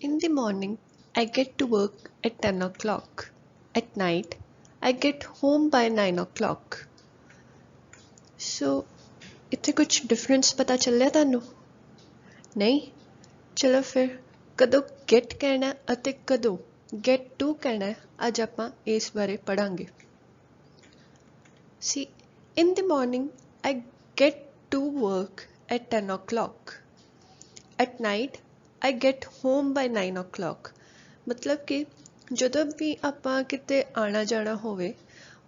In the morning, I get to work at 10 o'clock. At night, I get home by 9 o'clock. So, ਇੱਥੇ ਕੁਝ difference ਪਤਾ ਚੱਲਿਆ ਤੁਹਾਨੂੰ? ਨਹੀਂ? ਚਲੋ ਫਿਰ ਕਦੋਂ get ਕਹਿਣਾ ਅਤੇ ਕਦੋਂ get to ਕਹਿਣਾ ਅੱਜ ਆਪਾਂ ਇਸ ਬਾਰੇ ਪੜਾਂਗੇ। See, in the morning, I get to work at 10 o'clock. At night, I get home by 9 o'clock. ਮਤਲਬ ਕਿ ਜਦੋਂ ਵੀ ਆਪਾਂ ਕਿਤੇ ਆਣਾ ਜਾਣਾ ਹੋਵੇ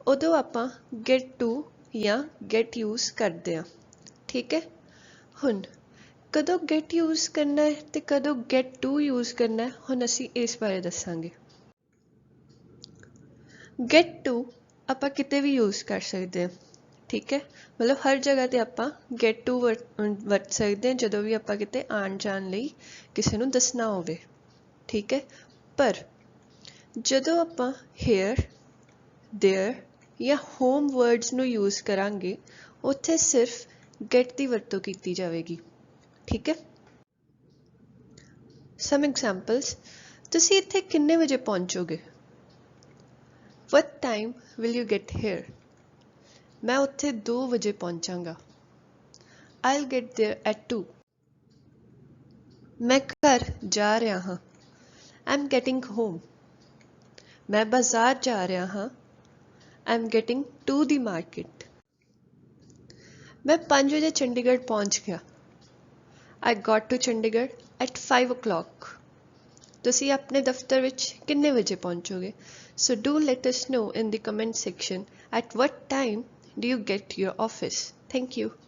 ਉਦੋਂ ਆਪਾਂ get to ਜਾਂ get use ਕਰਦੇ ਹਾਂ। ਠੀਕ ਹੈ? ਹੁਣ ਕਦੋਂ get use ਕਰਨਾ ਹੈ ਤੇ ਕਦੋਂ get to use ਕਰਨਾ ਹੈ ਹੁਣ ਅਸੀਂ ਇਸ ਬਾਰੇ ਦੱਸਾਂਗੇ। get to ਆਪਾਂ ਕਿਤੇ ਵੀ use ਕਰ ਸਕਦੇ ਹਾਂ। ਠੀਕ ਹੈ? ਮਤਲਬ ਹਰ ਜਗ੍ਹਾ ਤੇ ਆਪਾਂ get to ਵਰਤ ਸਕਦੇ ਹਾਂ ਜਦੋਂ ਵੀ ਆਪਾਂ ਕਿਤੇ ਆਉਣ ਜਾਣ ਲਈ ਕਿਸੇ ਨੂੰ ਦੱਸਣਾ ਹੋਵੇ। ਠੀਕ ਹੈ? ਪਰ ਜਦੋਂ ਆਪਾਂ here, there ਜਾਂ home words ਨੂੰ use ਕਰਾਂਗੇ ਉੱਥੇ ਸਿਰਫ get ਦੀ ਵਰਤੋਂ ਕੀਤੀ ਜਾਵੇਗੀ। ਠੀਕ ਹੈ? Some examples, ਤੁਸੀਂ ਇੱਥੇ ਕਿੰਨੇ ਵਜੇ ਪਹੁੰਚੋਗੇ? What time will you get here? ਮੈਂ ਉੱਥੇ 2 ਵਜੇ ਪਹੁੰਚਾਂਗਾ। I'll get there at 2. ਮੈਂ ਘਰ ਜਾ ਰਿਹਾ ਹਾਂ। I'm getting home. ਮੈਂ ਬਾਜ਼ਾਰ ਜਾ ਰਿਹਾ ਹਾਂ। I'm getting to the market. ਮੈਂ 5 ਵਜੇ ਚੰਡੀਗੜ੍ਹ ਪਹੁੰਚ ਗਿਆ। I got to Chandigarh at 5 o'clock. ਤੁਸੀਂ ਆਪਣੇ ਦਫ਼ਤਰ ਵਿੱਚ ਕਿੰਨੇ ਵਜੇ ਪਹੁੰਚੋਗੇ? So do let us know in the comment section at what time do you get to your office. Thank you.